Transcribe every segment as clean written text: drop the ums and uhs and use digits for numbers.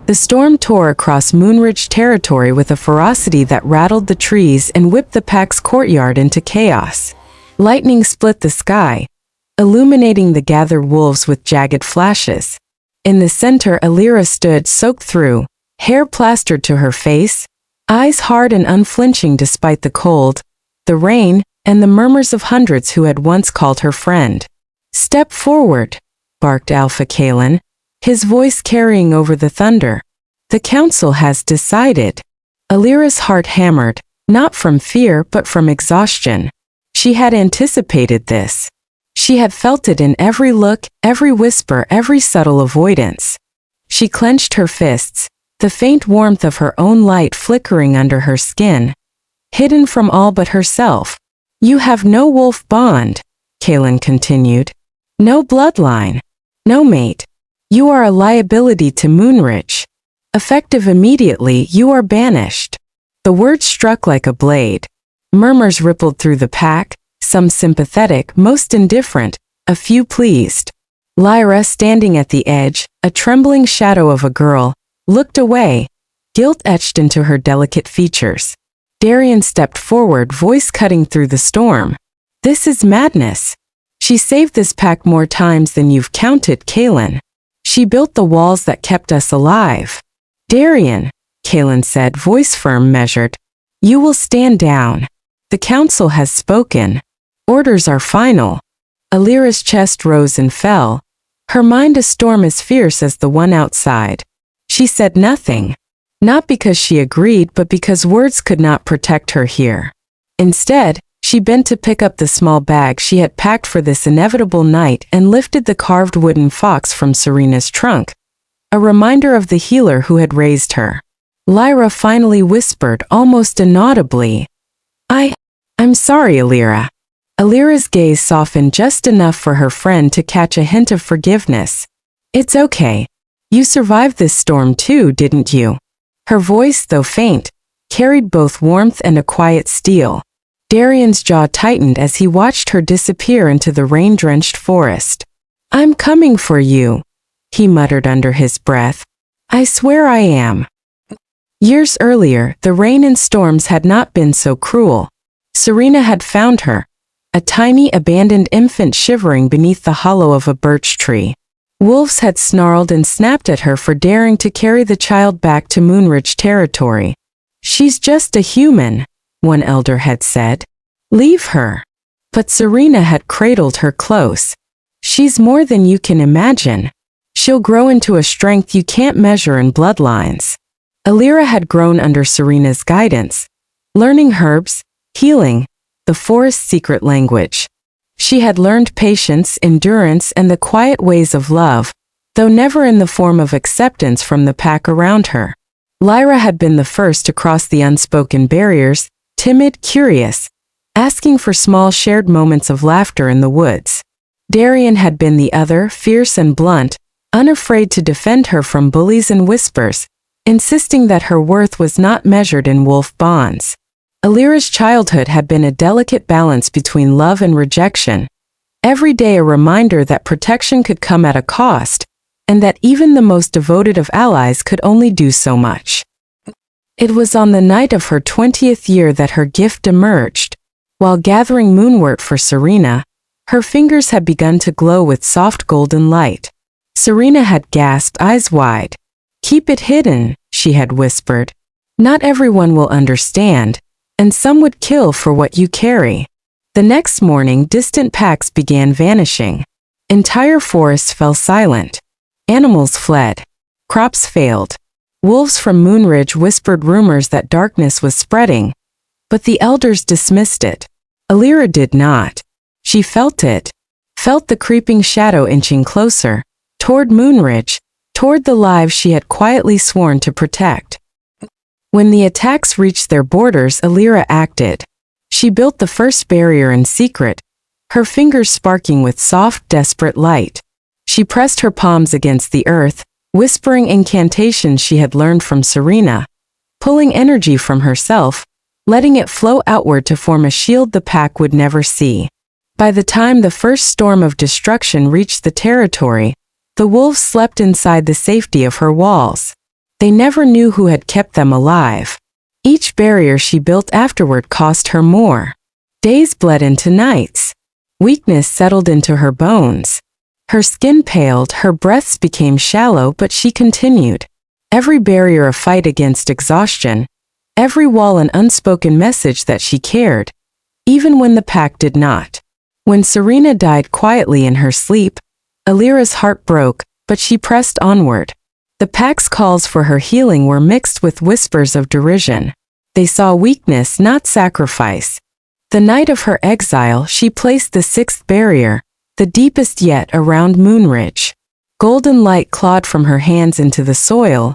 The storm tore across Moonridge territory with a ferocity that rattled the trees and whipped the pack's courtyard into chaos. Lightning split the sky, illuminating the gathered wolves with jagged flashes. In the center, Elira stood soaked through, hair plastered to her face, eyes hard and unflinching despite the cold, the rain, and the murmurs of hundreds who had once called her friend. "Step forward," barked Alpha Kalen, his voice carrying over the thunder. "The council has decided." Elira's heart hammered, not from fear but from exhaustion. She had anticipated this. She had felt it in every look, every whisper, every subtle avoidance. She clenched her fists, the faint warmth of her own light flickering under her skin, hidden from all but herself. "You have no wolf bond," Kalen continued. "No bloodline. No mate. You are a liability to Moonridge. Effective immediately, you are banished." The words struck like a blade. Murmurs rippled through the pack, some sympathetic, most indifferent, a few pleased. Lyra, standing at the edge, a trembling shadow of a girl, looked away, guilt etched into her delicate features. Darian stepped forward, voice cutting through the storm. "This is madness. She saved this pack more times than you've counted, Kalen. She built the walls that kept us alive." "Darian," Kalen said, voice firm, measured. "You will stand down. The council has spoken. Orders are final." Elira's chest rose and fell, her mind a storm as fierce as the one outside. She said nothing, not because she agreed but because words could not protect her here. Instead, she bent to pick up the small bag she had packed for this inevitable night and lifted the carved wooden fox from Serena's trunk, a reminder of the healer who had raised her. Lyra finally whispered, almost inaudibly, I'm sorry, Elira." Elira's gaze softened just enough for her friend to catch a hint of forgiveness. "It's okay. You survived this storm too, didn't you?" Her voice, though faint, carried both warmth and a quiet steel. Darian's jaw tightened as he watched her disappear into the rain-drenched forest. "I'm coming for you," he muttered under his breath. "I swear I am." Years earlier, the rain and storms had not been so cruel. Serena had found her, a tiny abandoned infant shivering beneath the hollow of a birch tree. Wolves had snarled and snapped at her for daring to carry the child back to Moonridge territory. "She's just a human," one elder had said. "Leave her." But Serena had cradled her close. "She's more than you can imagine. She'll grow into a strength you can't measure in bloodlines." Elira had grown under Serena's guidance, learning herbs, healing, the forest's secret language. She had learned patience, endurance, and the quiet ways of love, though never in the form of acceptance from the pack around her. Lyra had been the first to cross the unspoken barriers, timid, curious, asking for small shared moments of laughter in the woods. Darian had been the other, fierce and blunt, unafraid to defend her from bullies and whispers, insisting that her worth was not measured in wolf bonds. Elira's childhood had been a delicate balance between love and rejection, every day a reminder that protection could come at a cost, and that even the most devoted of allies could only do so much. It was on the night of her 20th year that her gift emerged. While gathering moonwort for Serena, her fingers had begun to glow with soft golden light. Serena had gasped, eyes wide. "Keep it hidden," she had whispered. "Not everyone will understand, and some would kill for what you carry." The next morning, distant packs began vanishing. Entire forests fell silent. Animals fled. Crops failed. Wolves from Moonridge whispered rumors that darkness was spreading, but the elders dismissed it. Elira did not. She felt it, felt the creeping shadow inching closer, toward Moonridge, toward the lives she had quietly sworn to protect. When the attacks reached their borders, Elira acted. She built the first barrier in secret, her fingers sparking with soft, desperate light. She pressed her palms against the earth, whispering incantations she had learned from Serena, pulling energy from herself, letting it flow outward to form a shield the pack would never see. By the time the first storm of destruction reached the territory, the wolves slept inside the safety of her walls. They never knew who had kept them alive. Each barrier she built afterward cost her more. Days bled into nights. Weakness settled into her bones. Her skin paled, her breaths became shallow, but she continued. Every barrier a fight against exhaustion. Every wall an unspoken message that she cared, even when the pack did not. When Serena died quietly in her sleep, Elira's heart broke, but she pressed onward. The pack's calls for her healing were mixed with whispers of derision. They saw weakness, not sacrifice. The night of her exile, she placed the sixth barrier, the deepest yet, around Moonridge. Golden light clawed from her hands into the soil,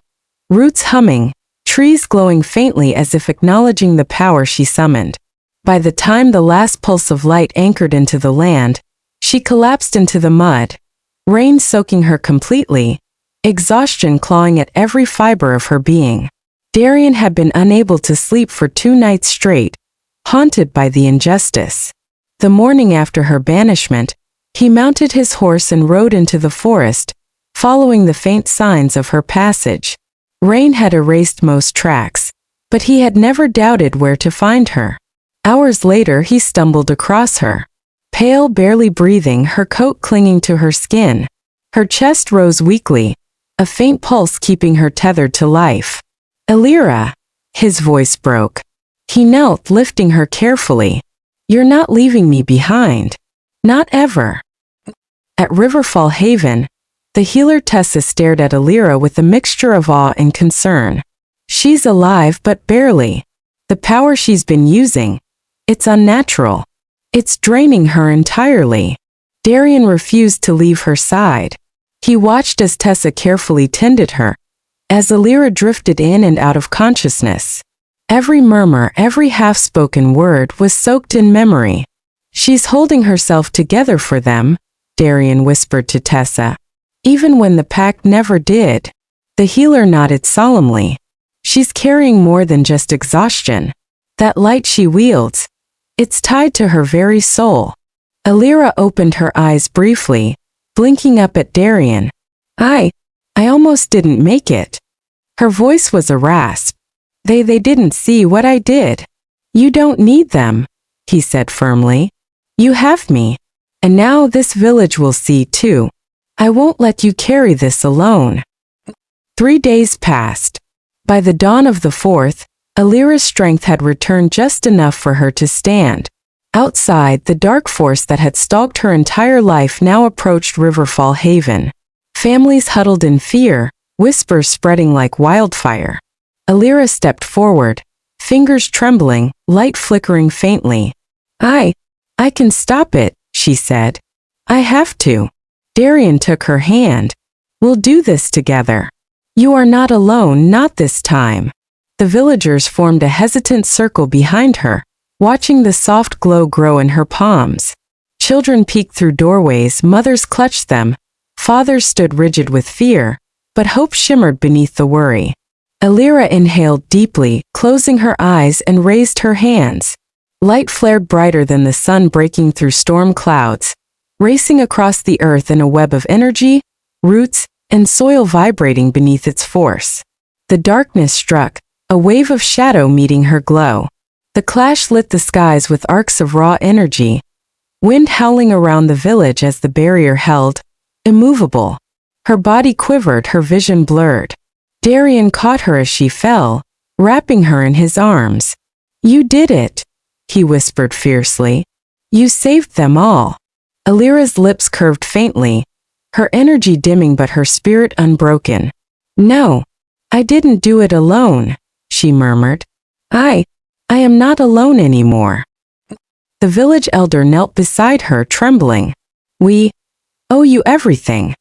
roots humming, trees glowing faintly as if acknowledging the power she summoned. By the time the last pulse of light anchored into the land, she collapsed into the mud, rain soaking her completely, exhaustion clawing at every fiber of her being. Darian had been unable to sleep for 2 nights straight, haunted by the injustice. The morning after her banishment, he mounted his horse and rode into the forest, following the faint signs of her passage. Rain had erased most tracks, but he had never doubted where to find her. Hours later he stumbled across her. Pale, barely breathing, her coat clinging to her skin. Her chest rose weakly, a faint pulse keeping her tethered to life. "Elira!" His voice broke. He knelt, lifting her carefully. "You're not leaving me behind. Not ever." At Riverfall Haven, the healer Tessa stared at Elira with a mixture of awe and concern. She's alive, but barely. The power she's been using, it's unnatural. It's draining her entirely. Darian refused to leave her side. He watched as Tessa carefully tended her, as Elira drifted in and out of consciousness. Every murmur, every half-spoken word was soaked in memory. "She's holding herself together for them," Darian whispered to Tessa. "Even when the pack never did." The healer nodded solemnly. "She's carrying more than just exhaustion. That light she wields, it's tied to her very soul." Elira opened her eyes briefly, blinking up at Darian. I almost didn't make it." Her voice was a rasp. They didn't see what I did." "You don't need them," he said firmly. "You have me. And now this village will see too. I won't let you carry this alone." 3 days passed. By the dawn of the 4th, Elira's strength had returned just enough for her to stand. Outside, the dark force that had stalked her entire life now approached Riverfall Haven. Families huddled in fear, whispers spreading like wildfire. Elira stepped forward, fingers trembling, light flickering faintly. I can stop it," she said. "I have to." Darian took her hand. "We'll do this together. You are not alone, not this time." The villagers formed a hesitant circle behind her, watching the soft glow grow in her palms. Children peeked through doorways, mothers clutched them, fathers stood rigid with fear, but hope shimmered beneath the worry. Elira inhaled deeply, closing her eyes and raised her hands. Light flared brighter than the sun breaking through storm clouds, racing across the earth in a web of energy, roots, and soil vibrating beneath its force. The darkness struck, a wave of shadow meeting her glow. The clash lit the skies with arcs of raw energy, wind howling around the village as the barrier held, immovable. Her body quivered, her vision blurred. Darian caught her as she fell, wrapping her in his arms. "You did it," he whispered fiercely. "You saved them all." Elira's lips curved faintly, her energy dimming but her spirit unbroken. "No, I didn't do it alone," she murmured. I am not alone anymore." The village elder knelt beside her, trembling. "We owe you everything.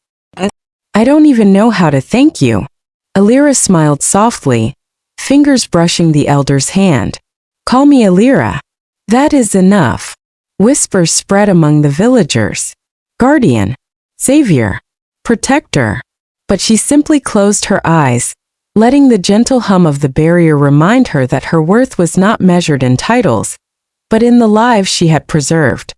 I don't even know how to thank you." Elira smiled softly, fingers brushing the elder's hand. "Call me Elira. That is enough." Whispers spread among the villagers. "Guardian, savior, protector." But she simply closed her eyes, letting the gentle hum of the barrier remind her that her worth was not measured in titles, but in the lives she had preserved.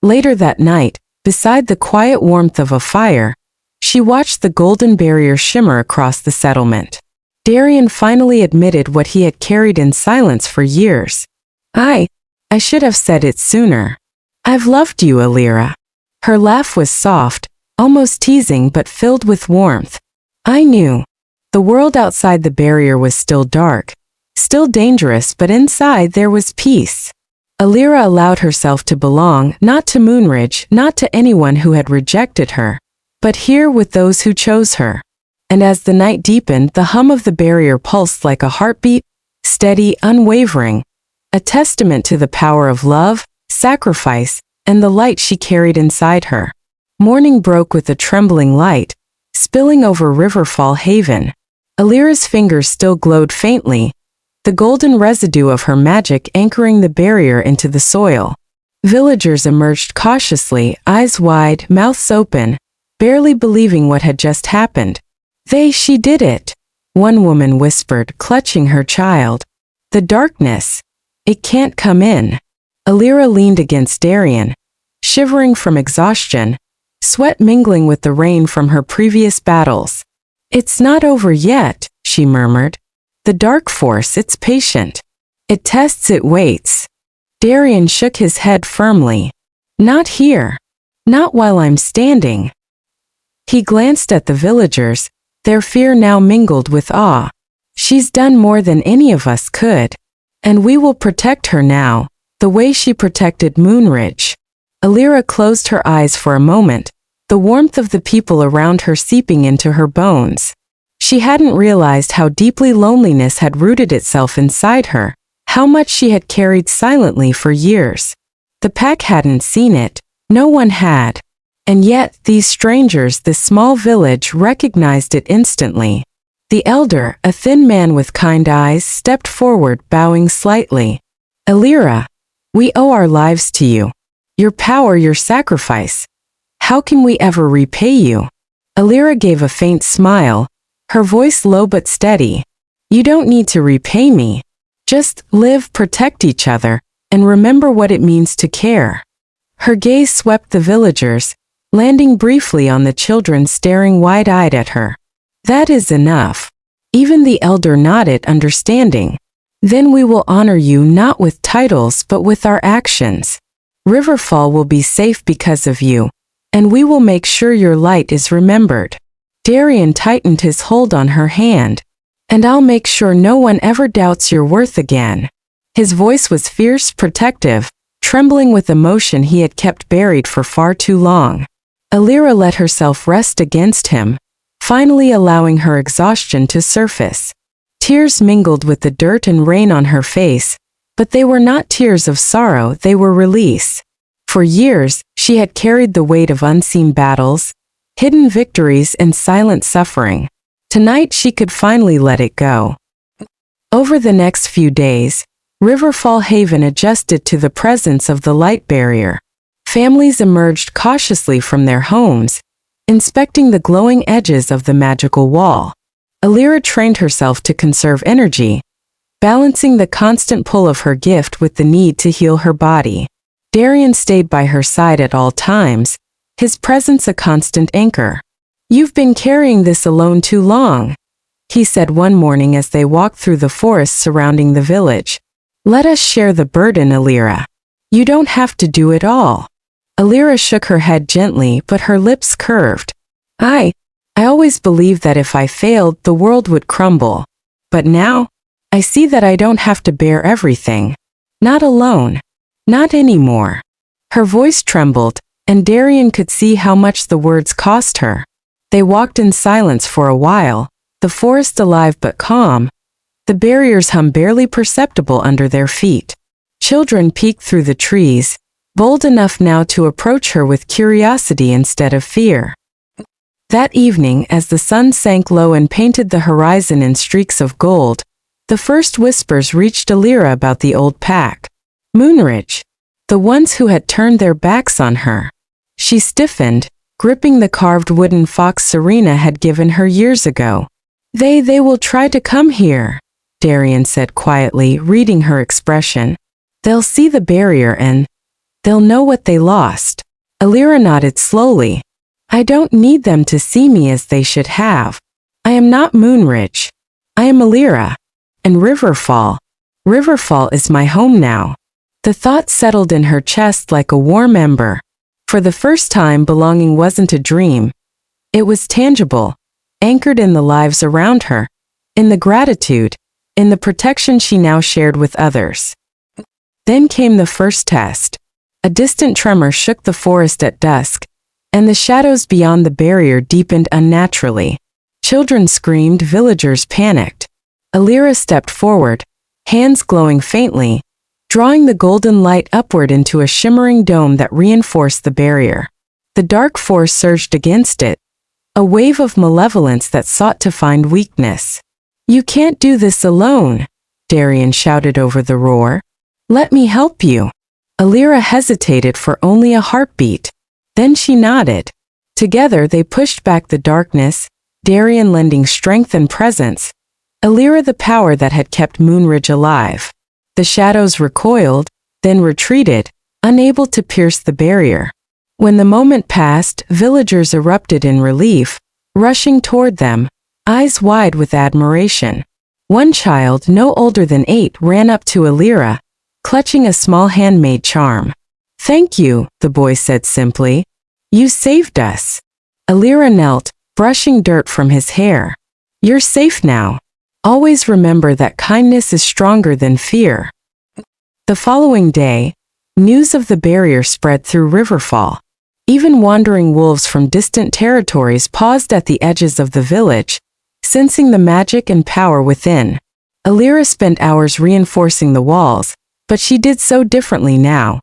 Later that night, beside the quiet warmth of a fire, she watched the golden barrier shimmer across the settlement. Darien finally admitted what he had carried in silence for years. I should have said it sooner. I've loved you, Elira. Her laugh was soft, almost teasing but filled with warmth. I knew. The world outside the barrier was still dark, still dangerous, but inside there was peace. Elira allowed herself to belong, not to Moonridge, not to anyone who had rejected her, but here with those who chose her. And as the night deepened, the hum of the barrier pulsed like a heartbeat, steady, unwavering, a testament to the power of love, sacrifice, and the light she carried inside her. Morning broke with a trembling light, spilling over Riverfall Haven. Elira's fingers still glowed faintly, the golden residue of her magic anchoring the barrier into the soil. Villagers emerged cautiously, eyes wide, mouths open, barely believing what had just happened. She did it, one woman whispered, clutching her child. The darkness. It can't come in. Elira leaned against Darien, shivering from exhaustion, sweat mingling with the rain from her previous battles. It's not over yet, she murmured. The dark force, it's patient. It tests, it waits. Darien shook his head firmly. Not here. Not while I'm standing. He glanced at the villagers, their fear now mingled with awe. She's done more than any of us could. And we will protect her now, the way she protected Moonridge. Elira closed her eyes for a moment, the warmth of the people around her seeping into her bones. She hadn't realized how deeply loneliness had rooted itself inside her, how much she had carried silently for years. The pack hadn't seen it, no one had. And yet, these strangers, this small village, recognized it instantly. The elder, a thin man with kind eyes, stepped forward, bowing slightly. Elira, we owe our lives to you. Your power, your sacrifice. How can we ever repay you? Elira gave a faint smile, her voice low but steady. You don't need to repay me. Just live, protect each other, and remember what it means to care. Her gaze swept the villagers, landing briefly on the children staring wide-eyed at her. That is enough. Even the elder nodded, understanding. Then we will honor you not with titles but with our actions. Riverfall will be safe because of you, and we will make sure your light is remembered. Darien tightened his hold on her hand. And I'll make sure no one ever doubts your worth again. His voice was fierce, protective, trembling with emotion he had kept buried for far too long. Elira let herself rest against him, finally allowing her exhaustion to surface. Tears mingled with the dirt and rain on her face, but they were not tears of sorrow, they were release. For years, she had carried the weight of unseen battles, hidden victories, and silent suffering. Tonight she could finally let it go. Over the next few days, Riverfall Haven adjusted to the presence of the light barrier. Families emerged cautiously from their homes, inspecting the glowing edges of the magical wall. Elira trained herself to conserve energy, balancing the constant pull of her gift with the need to heal her body. Darien stayed by her side at all times, his presence a constant anchor. You've been carrying this alone too long, he said one morning as they walked through the forest surrounding the village. Let us share the burden, Elira. You don't have to do it all. Elira shook her head gently, but her lips curved. I always believed that if I failed, the world would crumble. But now, I see that I don't have to bear everything. Not alone. Not anymore. Her voice trembled, and Darien could see how much the words cost her. They walked in silence for a while, the forest alive but calm, the barrier's hum barely perceptible under their feet. Children peeked through the trees, bold enough now to approach her with curiosity instead of fear. That evening, as the sun sank low and painted the horizon in streaks of gold, the first whispers reached Elira about the old pack. Moonridge, the ones who had turned their backs on her. She stiffened, gripping the carved wooden fox Serena had given her years ago. They will try to come here, Darien said quietly, reading her expression. They'll see the barrier and they'll know what they lost. Elira nodded slowly. I don't need them to see me as they should have. I am not Moonridge. I am Elira. And Riverfall. Riverfall is my home now. The thought settled in her chest like a warm ember. For the first time, belonging wasn't a dream. It was tangible, anchored in the lives around her, in the gratitude, in the protection she now shared with others. Then came the first test. A distant tremor shook the forest at dusk, and the shadows beyond the barrier deepened unnaturally. Children screamed, villagers panicked. Elira stepped forward, hands glowing faintly, drawing the golden light upward into a shimmering dome that reinforced the barrier. The dark force surged against it, a wave of malevolence that sought to find weakness. "You can't do this alone," Darian shouted over the roar. "Let me help you." Elira hesitated for only a heartbeat. Then she nodded. Together they pushed back the darkness, Darian lending strength and presence, Elira the power that had kept Moonridge alive. The shadows recoiled, then retreated, unable to pierce the barrier. When the moment passed, villagers erupted in relief, rushing toward them, eyes wide with admiration. One child, no older than 8, ran up to Elira, clutching a small handmade charm. "Thank you," the boy said simply. "You saved us." Elira knelt, brushing dirt from his hair. "You're safe now. Always remember that kindness is stronger than fear." The following day, news of the barrier spread through Riverfall. Even wandering wolves from distant territories paused at the edges of the village, sensing the magic and power within. Elira spent hours reinforcing the walls, but she did so differently now.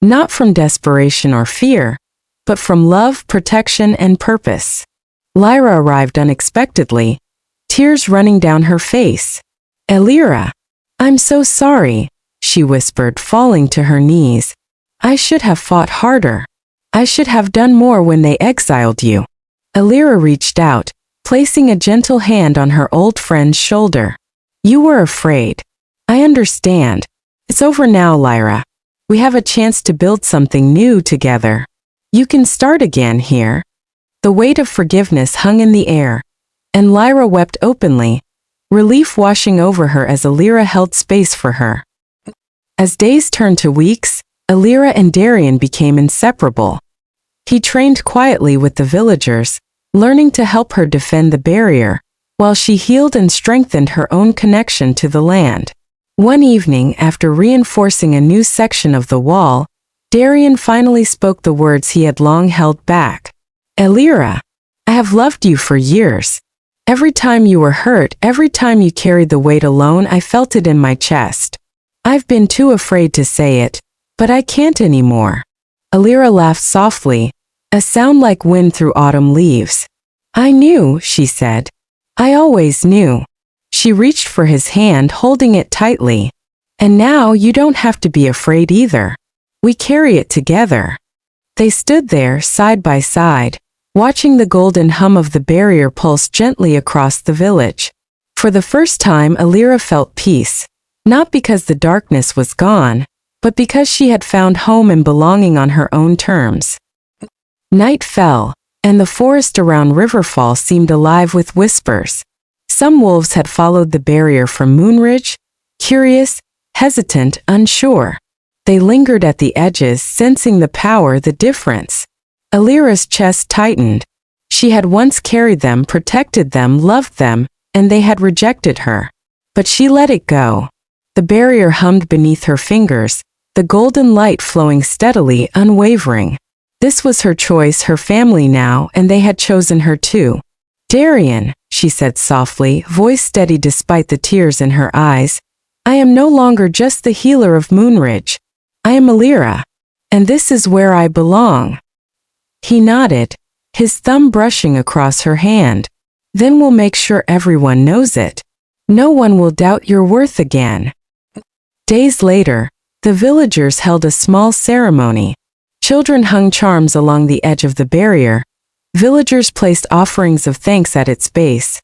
Not from desperation or fear, but from love, protection, and purpose. Lyra arrived unexpectedly, tears running down her face. "Elira, I'm so sorry," she whispered, falling to her knees. "I should have fought harder. I should have done more when they exiled you." Elira reached out, placing a gentle hand on her old friend's shoulder. "You were afraid. I understand. It's over now, Lyra. We have a chance to build something new together. You can start again here." The weight of forgiveness hung in the air, and Lyra wept openly, relief washing over her as Elira held space for her. As days turned to weeks, Elira and Darian became inseparable. He trained quietly with the villagers, learning to help her defend the barrier, while she healed and strengthened her own connection to the land. One evening, after reinforcing a new section of the wall, Darian finally spoke the words he had long held back. "Elira, I have loved you for years. Every time you were hurt, every time you carried the weight alone, I felt it in my chest. I've been too afraid to say it, but I can't anymore." Elira laughed softly, a sound like wind through autumn leaves. "I knew," she said. "I always knew." She reached for his hand, holding it tightly. "And now you don't have to be afraid either. We carry it together." They stood there, side by side, watching the golden hum of the barrier pulse gently across the village. For the first time, Elira felt peace, not because the darkness was gone, but because she had found home and belonging on her own terms. Night fell, and the forest around Riverfall seemed alive with whispers. Some wolves had followed the barrier from Moonridge, curious, hesitant, unsure. They lingered at the edges, sensing the power, the difference. Elira's chest tightened. She had once carried them, protected them, loved them, and they had rejected her. But she let it go. The barrier hummed beneath her fingers, the golden light flowing steadily, unwavering. This was her choice, her family now, and they had chosen her too. "Darian," she said softly, voice steady despite the tears in her eyes, "I am no longer just the healer of Moonridge. I am Elira, and this is where I belong." He nodded, his thumb brushing across her hand. "Then we'll make sure everyone knows it. No one will doubt your worth again." Days later, the villagers held a small ceremony. Children hung charms along the edge of the barrier, villagers placed offerings of thanks at its base,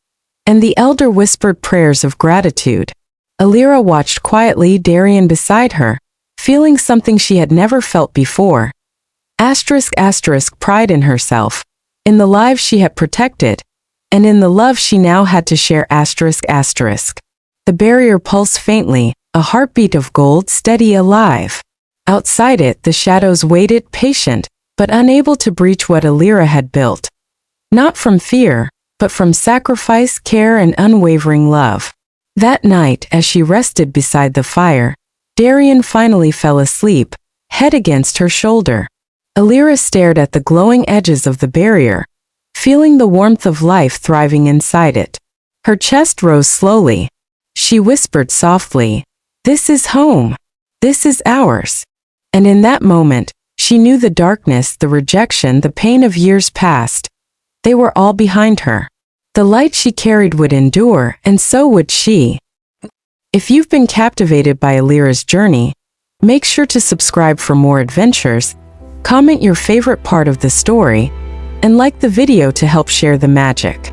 and the elder whispered prayers of gratitude. Elira watched quietly, Darian beside her, feeling something she had never felt before. Pride in herself, in the lives she had protected, and in the love she now had to share ***. The barrier pulsed faintly, a heartbeat of gold steady alive. Outside it, the shadows waited, patient, but unable to breach what Elira had built. Not from fear, but from sacrifice, care, and unwavering love. That night, as she rested beside the fire, Darian finally fell asleep, head against her shoulder. Elira stared at the glowing edges of the barrier, feeling the warmth of life thriving inside it. Her chest rose slowly. She whispered softly, "This is home. This is ours." And in that moment, she knew the darkness, the rejection, the pain of years past. They were all behind her. The light she carried would endure, and so would she. If you've been captivated by Elira's journey, make sure to subscribe for more adventures, comment your favorite part of the story, and like the video to help share the magic.